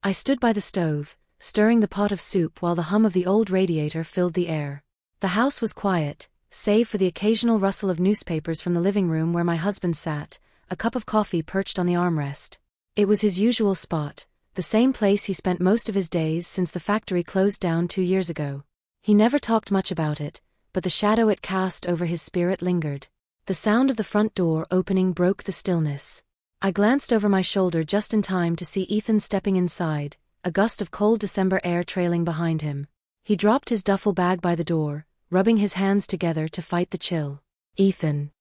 I stood by the stove, stirring the pot of soup while the hum of the old radiator filled the air. The house was quiet, save for the occasional rustle of newspapers from the living room where my husband sat, a cup of coffee perched on the armrest. It was his usual spot, the same place he spent most of his days since the factory closed down 2 years ago. He never talked much about it, but the shadow it cast over his spirit lingered. The sound of the front door opening broke the stillness. I glanced over my shoulder just in time to see Ethan stepping inside, a gust of cold December air trailing behind him. He dropped his duffel bag by the door, rubbing his hands together to fight the chill. "Ethan,"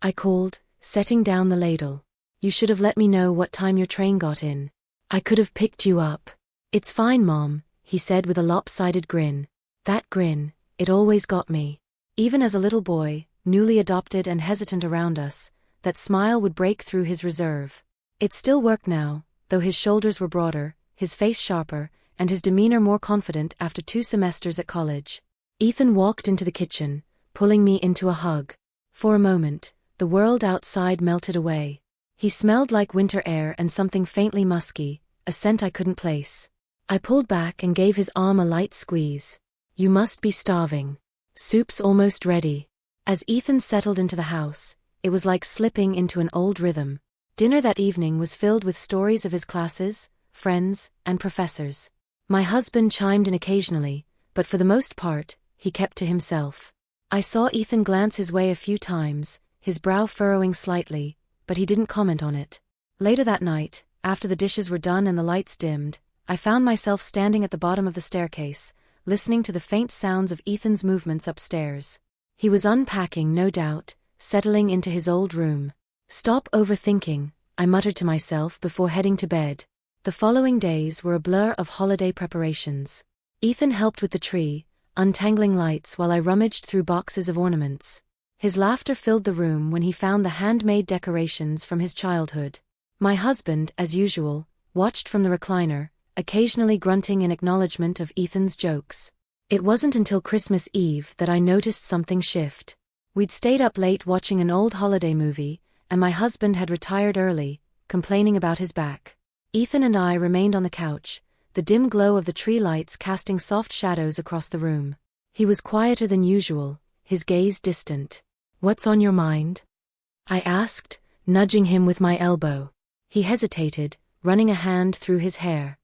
I called, setting down the ladle. "You should have let me know what time your train got in. I could have picked you up." "It's fine, Mom," he said with a lopsided grin. That grin, it always got me. Even as a little boy, newly adopted and hesitant around us, that smile would break through his reserve. It still worked now, though his shoulders were broader, his face sharper, and his demeanor more confident after 2 semesters at college. Ethan walked into the kitchen, pulling me into a hug. For a moment, the world outside melted away. He smelled like winter air and something faintly musky, a scent I couldn't place. I pulled back and gave his arm a light squeeze. "You must be starving. Soup's almost ready." As Ethan settled into the house, it was like slipping into an old rhythm. Dinner that evening was filled with stories of his classes, friends, and professors. My husband chimed in occasionally, but for the most part, he kept to himself. I saw Ethan glance his way a few times, his brow furrowing slightly, but he didn't comment on it. Later that night, after the dishes were done and the lights dimmed, I found myself standing at the bottom of the staircase, listening to the faint sounds of Ethan's movements upstairs. He was unpacking, no doubt, settling into his old room. "Stop overthinking," I muttered to myself before heading to bed. The following days were a blur of holiday preparations. Ethan helped with the tree, untangling lights while I rummaged through boxes of ornaments. His laughter filled the room when he found the handmade decorations from his childhood. My husband, as usual, watched from the recliner, occasionally grunting in acknowledgement of Ethan's jokes. It wasn't until Christmas Eve that I noticed something shift. We'd stayed up late watching an old holiday movie, and my husband had retired early, complaining about his back. Ethan and I remained on the couch, the dim glow of the tree lights casting soft shadows across the room. He was quieter than usual, his gaze distant. "What's on your mind?" I asked, nudging him with my elbow. He hesitated, running a hand through his hair.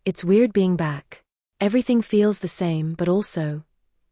It's weird being back. Everything feels the same but also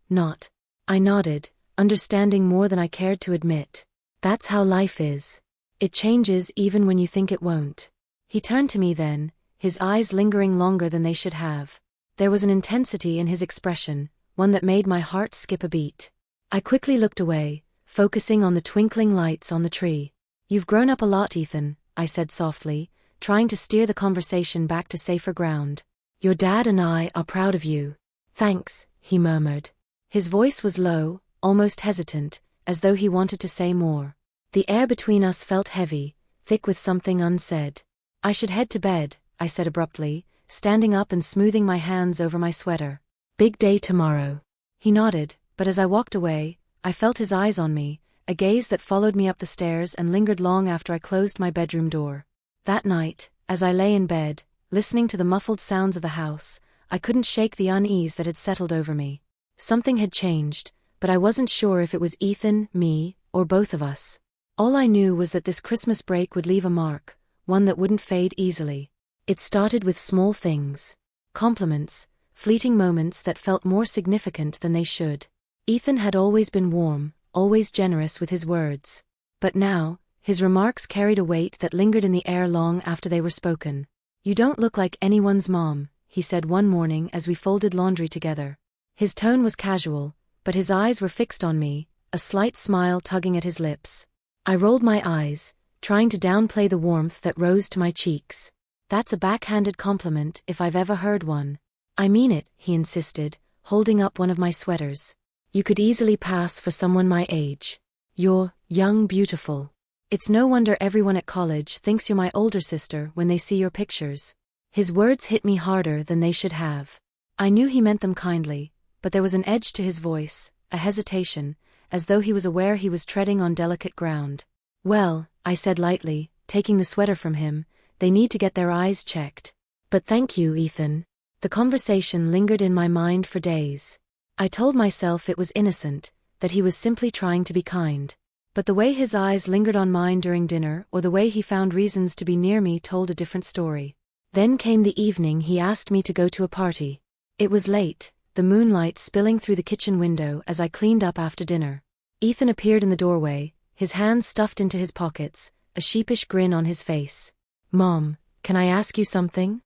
not." I nodded, understanding more than I cared to admit. "That's how life is. It changes even when you think it won't." He turned to me then, his eyes lingering longer than they should have. There was an intensity in his expression, one that made my heart skip a beat. I quickly looked away, focusing on the twinkling lights on the tree. "You've grown up a lot, Ethan," I said softly, trying to steer the conversation back to safer ground. "Your dad and I are proud of you." "Thanks," he murmured. His voice was low, almost hesitant, as though he wanted to say more. The air between us felt heavy, thick with something unsaid. "I should head to bed," I said abruptly, standing up and smoothing my hands over my sweater. "Big day tomorrow." He nodded, but as I walked away, I felt his eyes on me, a gaze that followed me up the stairs and lingered long after I closed my bedroom door. That night, as I lay in bed, listening to the muffled sounds of the house, I couldn't shake the unease that had settled over me. Something had changed, but I wasn't sure if it was Ethan, me, or both of us. All I knew was that this Christmas break would leave a mark, one that wouldn't fade easily. It started with small things. Compliments, fleeting moments that felt more significant than they should. Ethan had always been warm, always generous with his words. But now, his remarks carried a weight that lingered in the air long after they were spoken. "You don't look like anyone's mom," he said one morning as we folded laundry together. His tone was casual, but his eyes were fixed on me, a slight smile tugging at his lips. I rolled my eyes, trying to downplay the warmth that rose to my cheeks. "That's a backhanded compliment if I've ever heard one." "I mean it," he insisted, holding up one of my sweaters. "You could easily pass for someone my age. You're young, beautiful. It's no wonder everyone at college thinks you're my older sister when they see your pictures." His words hit me harder than they should have. I knew he meant them kindly, but there was an edge to his voice, a hesitation, as though he was aware he was treading on delicate ground. "Well," I said lightly, taking the sweater from him, "they need to get their eyes checked." But thank you, Ethan. The conversation lingered in my mind for days. I told myself it was innocent, that he was simply trying to be kind. But the way his eyes lingered on mine during dinner, or the way he found reasons to be near me, told a different story. Then came the evening he asked me to go to a party. It was late, the moonlight spilling through the kitchen window as I cleaned up after dinner. Ethan appeared in the doorway, his hands stuffed into his pockets, a sheepish grin on his face. "Mom, can I ask you something?"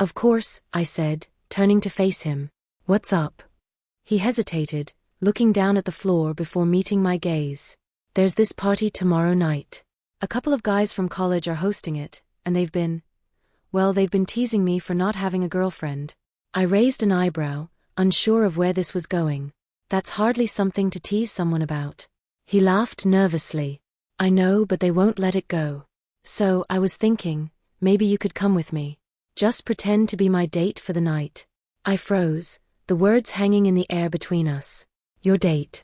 "Of course," I said, turning to face him. "What's up?" He hesitated, looking down at the floor before meeting my gaze. "There's this party tomorrow night. A couple of guys from college are hosting it, and they've been teasing me for not having a girlfriend." I raised an eyebrow, unsure of where this was going. "That's hardly something to tease someone about." He laughed nervously. "I know, but they won't let it go. So, I was thinking, maybe you could come with me. Just pretend to be my date for the night." I froze, the words hanging in the air between us. "Your date?"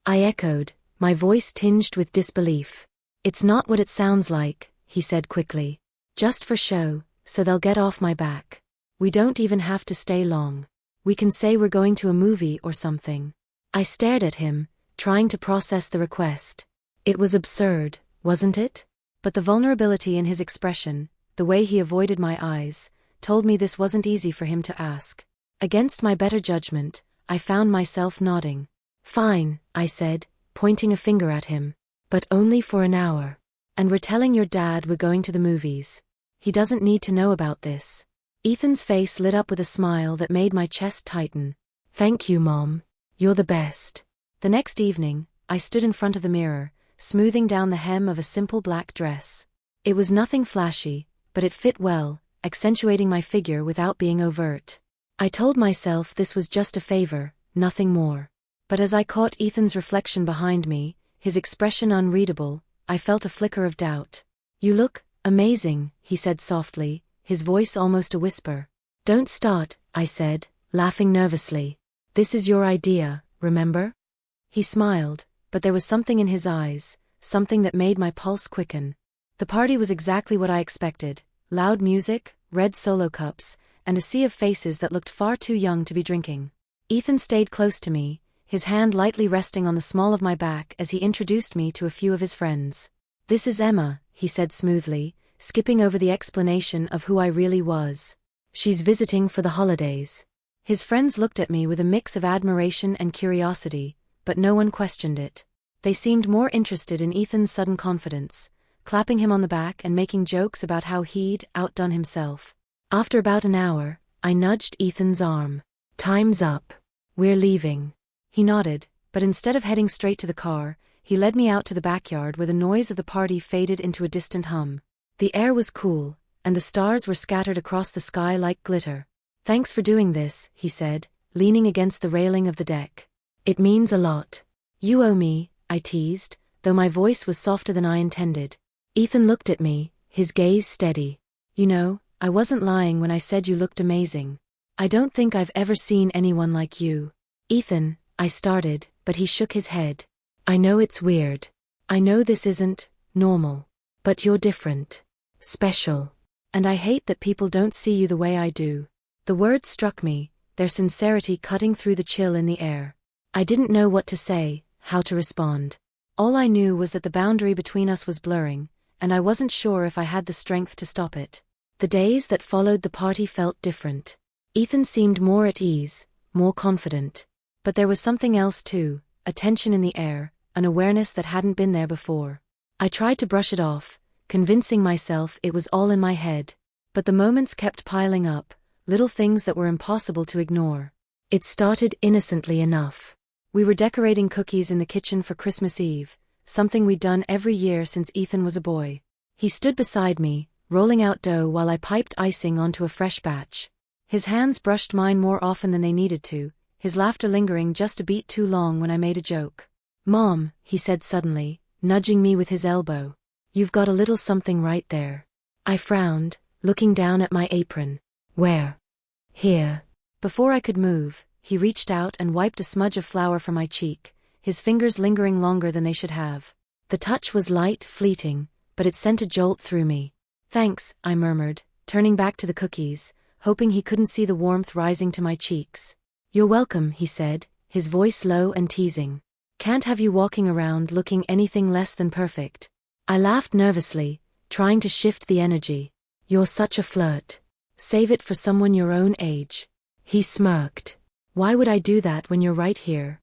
I echoed, my voice tinged with disbelief. "It's not what it sounds like," he said quickly. "Just for show, so they'll get off my back. We don't even have to stay long. We can say we're going to a movie or something." I stared at him, trying to process the request. It was absurd, wasn't it? But the vulnerability in his expression, the way he avoided my eyes, told me this wasn't easy for him to ask. Against my better judgment, I found myself nodding. "Fine," I said, pointing a finger at him. "But only for an hour. And we're telling your dad we're going to the movies. He doesn't need to know about this." Ethan's face lit up with a smile that made my chest tighten. "Thank you, Mom. You're the best." The next evening, I stood in front of the mirror, smoothing down the hem of a simple black dress. It was nothing flashy, but it fit well, accentuating my figure without being overt. I told myself this was just a favor, nothing more. But as I caught Ethan's reflection behind me, his expression unreadable, I felt a flicker of doubt. "You look amazing," he said softly, his voice almost a whisper. "Don't start," I said, laughing nervously. "This is your idea, remember?" He smiled, but there was something in his eyes, something that made my pulse quicken. The party was exactly what I expected: loud music, red solo cups, and a sea of faces that looked far too young to be drinking. Ethan stayed close to me, his hand lightly resting on the small of my back as he introduced me to a few of his friends. "This is Emma," he said smoothly, skipping over the explanation of who I really was. "She's visiting for the holidays." His friends looked at me with a mix of admiration and curiosity, but no one questioned it. They seemed more interested in Ethan's sudden confidence, clapping him on the back and making jokes about how he'd outdone himself. After about an hour, I nudged Ethan's arm. "Time's up. We're leaving." He nodded, but instead of heading straight to the car, he led me out to the backyard where the noise of the party faded into a distant hum. The air was cool, and the stars were scattered across the sky like glitter. "Thanks for doing this," he said, leaning against the railing of the deck. "It means a lot." "You owe me," I teased, though my voice was softer than I intended. Ethan looked at me, his gaze steady. "You know, I wasn't lying when I said you looked amazing. I don't think I've ever seen anyone like you." "Ethan," I started, but he shook his head. "I know it's weird. I know this isn't normal. But you're different. Special. And I hate that people don't see you the way I do." The words struck me, their sincerity cutting through the chill in the air. I didn't know what to say, how to respond. All I knew was that the boundary between us was blurring, and I wasn't sure if I had the strength to stop it. The days that followed the party felt different. Ethan seemed more at ease, more confident. But there was something else too, a tension in the air, an awareness that hadn't been there before. I tried to brush it off, convincing myself it was all in my head. But the moments kept piling up, little things that were impossible to ignore. It started innocently enough. We were decorating cookies in the kitchen for Christmas Eve, something we'd done every year since Ethan was a boy. He stood beside me, rolling out dough while I piped icing onto a fresh batch. His hands brushed mine more often than they needed to, his laughter lingering just a beat too long when I made a joke. "Mom," he said suddenly, nudging me with his elbow. "You've got a little something right there." I frowned, looking down at my apron. "Where?" "Here." Before I could move, he reached out and wiped a smudge of flour from my cheek, his fingers lingering longer than they should have. The touch was light, fleeting, but it sent a jolt through me. "Thanks," I murmured, turning back to the cookies, hoping he couldn't see the warmth rising to my cheeks. "You're welcome," he said, his voice low and teasing. "Can't have you walking around looking anything less than perfect." I laughed nervously, trying to shift the energy. "You're such a flirt. Save it for someone your own age." He smirked. "Why would I do that when you're right here?"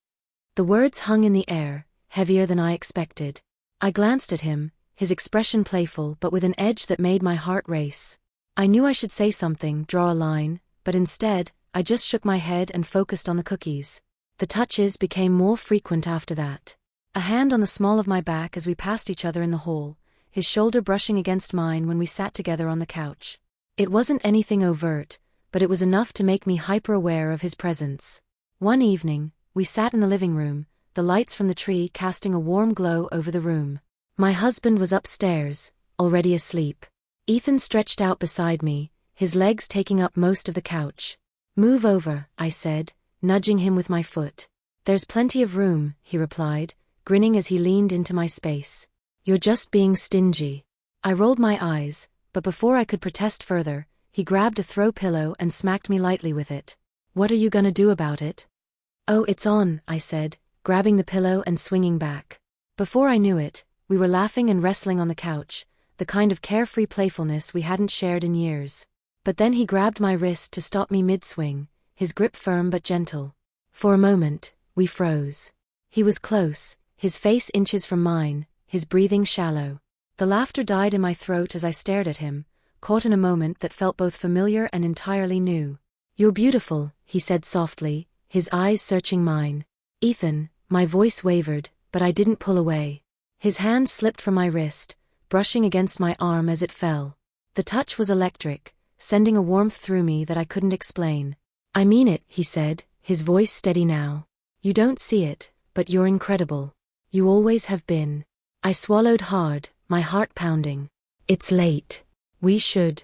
The words hung in the air, heavier than I expected. I glanced at him, his expression playful but with an edge that made my heart race. I knew I should say something, draw a line, but instead, I just shook my head and focused on the cookies. The touches became more frequent after that. A hand on the small of my back as we passed each other in the hall, his shoulder brushing against mine when we sat together on the couch. It wasn't anything overt, but it was enough to make me hyper-aware of his presence. One evening, we sat in the living room, the lights from the tree casting a warm glow over the room. My husband was upstairs, already asleep. Ethan stretched out beside me, his legs taking up most of the couch. "Move over," I said, nudging him with my foot. "There's plenty of room," he replied, grinning as he leaned into my space. "You're just being stingy." I rolled my eyes, but before I could protest further, he grabbed a throw pillow and smacked me lightly with it. "What are you gonna do about it?" "Oh, it's on," I said, grabbing the pillow and swinging back. Before I knew it, we were laughing and wrestling on the couch, the kind of carefree playfulness we hadn't shared in years. But then he grabbed my wrist to stop me mid-swing, his grip firm but gentle. For a moment, we froze. He was close, his face inches from mine, his breathing shallow. The laughter died in my throat as I stared at him, caught in a moment that felt both familiar and entirely new. "You're beautiful," he said softly, his eyes searching mine. "Ethan," my voice wavered, but I didn't pull away. His hand slipped from my wrist, brushing against my arm as it fell. The touch was electric, sending a warmth through me that I couldn't explain. "I mean it," he said, his voice steady now. "You don't see it, but you're incredible. You always have been." I swallowed hard, my heart pounding. "It's late. We should."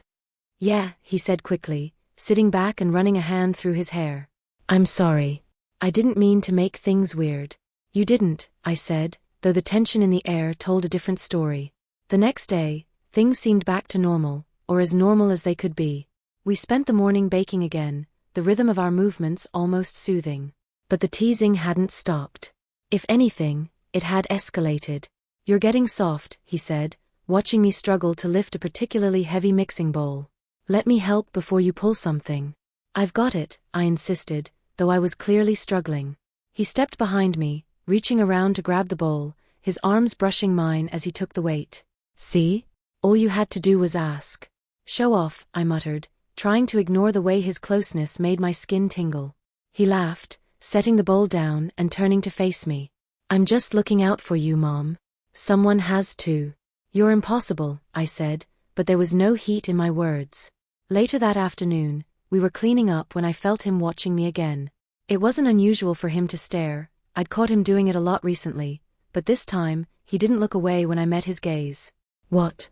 "Yeah," he said quickly, sitting back and running a hand through his hair. "I'm sorry. I didn't mean to make things weird." "You didn't," I said, though the tension in the air told a different story. The next day, things seemed back to normal, or as normal as they could be. We spent the morning baking again, the rhythm of our movements almost soothing. But the teasing hadn't stopped. If anything, it had escalated. "You're getting soft," he said, watching me struggle to lift a particularly heavy mixing bowl. "Let me help before you pull something." "I've got it," I insisted, though I was clearly struggling. He stepped behind me, reaching around to grab the bowl, his arms brushing mine as he took the weight. "See? All you had to do was ask." "Show off," I muttered, trying to ignore the way his closeness made my skin tingle. He laughed, setting the bowl down and turning to face me. "I'm just looking out for you, Mom. Someone has to." "You're impossible," I said, but there was no heat in my words. Later that afternoon, we were cleaning up when I felt him watching me again. It wasn't unusual for him to stare, I'd caught him doing it a lot recently, but this time, he didn't look away when I met his gaze. "What?"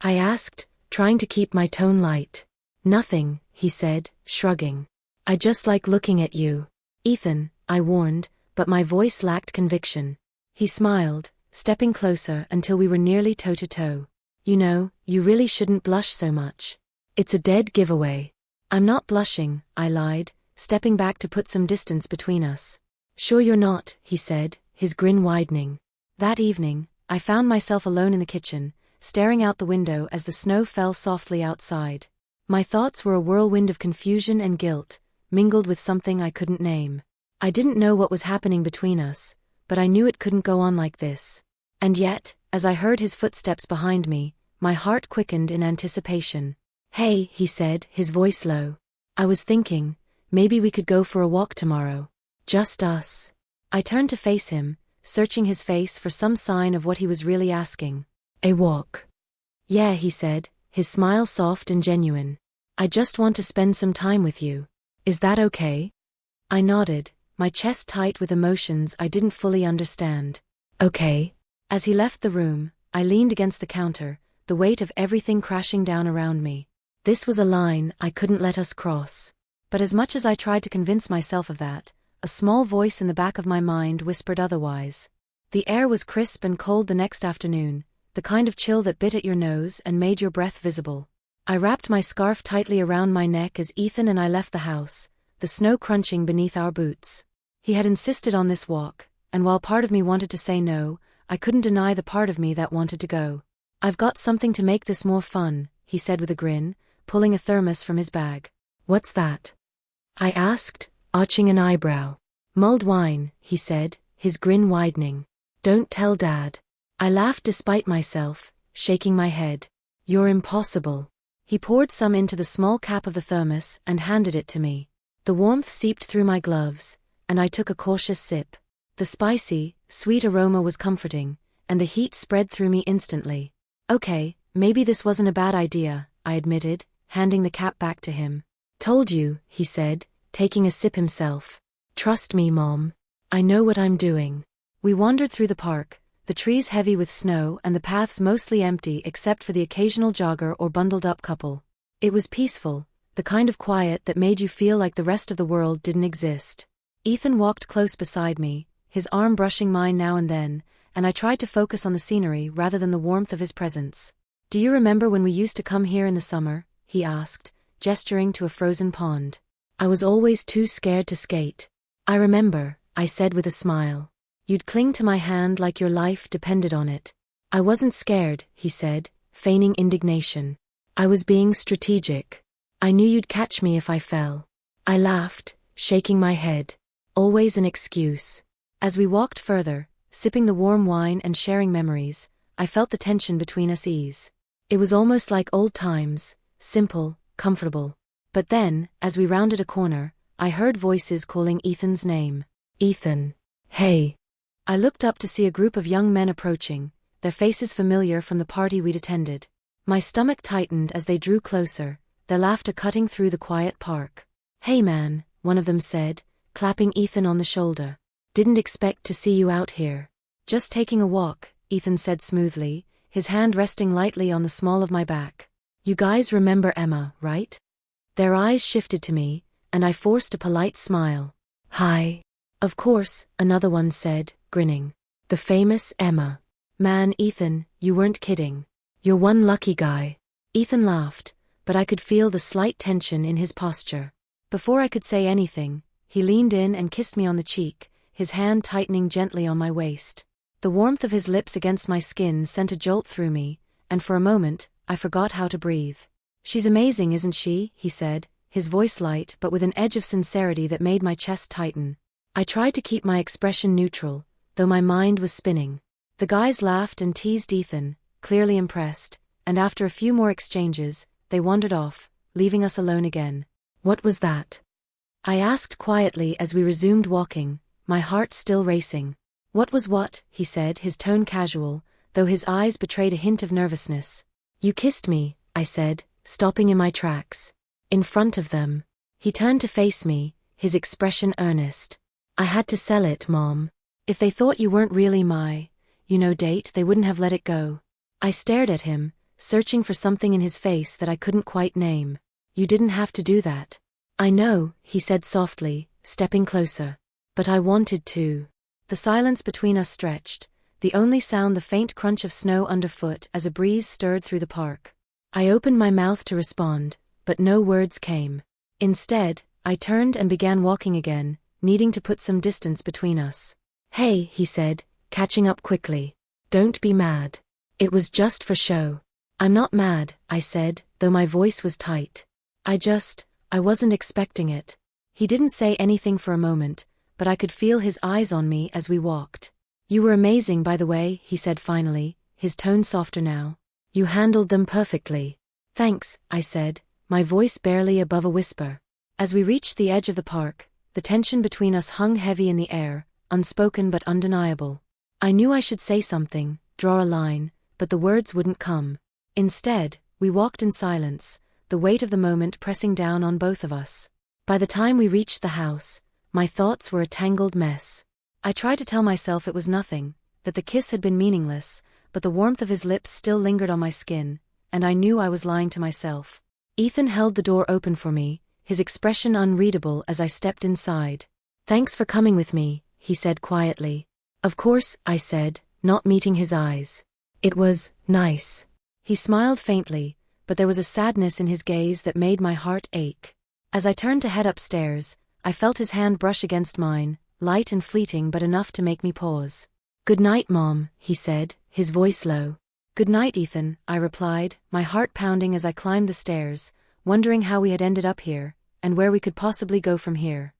I asked, trying to keep my tone light. "Nothing," he said, shrugging. "I just like looking at you." "Ethan," I warned, but my voice lacked conviction. He smiled, stepping closer until we were nearly toe-to-toe. "You know, you really shouldn't blush so much. It's a dead giveaway." "I'm not blushing," I lied, stepping back to put some distance between us. "Sure you're not," he said, his grin widening. That evening, I found myself alone in the kitchen, staring out the window as the snow fell softly outside. My thoughts were a whirlwind of confusion and guilt, mingled with something I couldn't name. I didn't know what was happening between us, but I knew it couldn't go on like this. And yet, as I heard his footsteps behind me, my heart quickened in anticipation. "Hey," he said, his voice low. "I was thinking, maybe we could go for a walk tomorrow. Just us." I turned to face him, searching his face for some sign of what he was really asking. "A walk?" "Yeah," he said, his smile soft and genuine. "I just want to spend some time with you. Is that okay?" I nodded, my chest tight with emotions I didn't fully understand. "Okay." As he left the room, I leaned against the counter, the weight of everything crashing down around me. This was a line I couldn't let us cross. But as much as I tried to convince myself of that, a small voice in the back of my mind whispered otherwise. The air was crisp and cold the next afternoon, the kind of chill that bit at your nose and made your breath visible. I wrapped my scarf tightly around my neck as Ethan and I left the house, the snow crunching beneath our boots. He had insisted on this walk, and while part of me wanted to say no, I couldn't deny the part of me that wanted to go. "I've got something to make this more fun," he said with a grin, pulling a thermos from his bag. "What's that?" I asked, arching an eyebrow. "Mulled wine," he said, his grin widening. "Don't tell Dad." I laughed despite myself, shaking my head. "You're impossible." He poured some into the small cap of the thermos and handed it to me. The warmth seeped through my gloves, and I took a cautious sip. The spicy, sweet aroma was comforting, and the heat spread through me instantly. "Okay, maybe this wasn't a bad idea," I admitted, handing the cap back to him. "Told you," he said, taking a sip himself. "Trust me, Mom. I know what I'm doing." We wandered through the park, the trees heavy with snow and the paths mostly empty except for the occasional jogger or bundled-up couple. It was peaceful, the kind of quiet that made you feel like the rest of the world didn't exist. Ethan walked close beside me, his arm brushing mine now and then, and I tried to focus on the scenery rather than the warmth of his presence. "Do you remember when we used to come here in the summer?" he asked, gesturing to a frozen pond. "I was always too scared to skate." "I remember," I said with a smile. "You'd cling to my hand like your life depended on it." "I wasn't scared," he said, feigning indignation. "I was being strategic. I knew you'd catch me if I fell." I laughed, shaking my head. Always an excuse. As we walked further, sipping the warm wine and sharing memories, I felt the tension between us ease. It was almost like old times, simple, comfortable. But then, as we rounded a corner, I heard voices calling Ethan's name. "Ethan. Hey." I looked up to see a group of young men approaching, their faces familiar from the party we'd attended. My stomach tightened as they drew closer, their laughter cutting through the quiet park. "Hey man," one of them said, clapping Ethan on the shoulder. "Didn't expect to see you out here." "Just taking a walk," Ethan said smoothly, his hand resting lightly on the small of my back. "You guys remember Emma, right?" Their eyes shifted to me, and I forced a polite smile. "Hi." "Of course," another one said, grinning. "The famous Emma." "Man, Ethan, you weren't kidding. You're one lucky guy." Ethan laughed, but I could feel the slight tension in his posture. Before I could say anything, he leaned in and kissed me on the cheek, his hand tightening gently on my waist. The warmth of his lips against my skin sent a jolt through me, and for a moment, I forgot how to breathe. "She's amazing, isn't she?" he said, his voice light but with an edge of sincerity that made my chest tighten. I tried to keep my expression neutral, though my mind was spinning. The guys laughed and teased Ethan, clearly impressed, and after a few more exchanges, they wandered off, leaving us alone again. "What was that?" I asked quietly as we resumed walking, my heart still racing. "What was what?" he said, his tone casual, though his eyes betrayed a hint of nervousness. "You kissed me," I said, stopping in my tracks. "In front of them." He turned to face me, his expression earnest. "I had to sell it, Mom. If they thought you weren't really my, date, they wouldn't have let it go." I stared at him, searching for something in his face that I couldn't quite name. "You didn't have to do that." "I know," he said softly, stepping closer. "But I wanted to." The silence between us stretched, the only sound the faint crunch of snow underfoot as a breeze stirred through the park. I opened my mouth to respond, but no words came. Instead, I turned and began walking again, needing to put some distance between us. "Hey," he said, catching up quickly. "Don't be mad. It was just for show." "I'm not mad," I said, though my voice was tight. I wasn't expecting it." He didn't say anything for a moment, but I could feel his eyes on me as we walked. "You were amazing, by the way," he said finally, his tone softer now. "You handled them perfectly." "Thanks," I said, my voice barely above a whisper. As we reached the edge of the park, the tension between us hung heavy in the air, unspoken but undeniable. I knew I should say something, draw a line, but the words wouldn't come. Instead, we walked in silence, the weight of the moment pressing down on both of us. By the time we reached the house, my thoughts were a tangled mess. I tried to tell myself it was nothing, that the kiss had been meaningless, but the warmth of his lips still lingered on my skin, and I knew I was lying to myself. Ethan held the door open for me, his expression unreadable as I stepped inside. "Thanks for coming with me," he said quietly. "Of course," I said, not meeting his eyes. "It was nice." He smiled faintly, but there was a sadness in his gaze that made my heart ache. As I turned to head upstairs, I felt his hand brush against mine, light and fleeting but enough to make me pause. "Good night, Mom," he said, his voice low. "Good night, Ethan," I replied, my heart pounding as I climbed the stairs, wondering how we had ended up here, and where we could possibly go from here.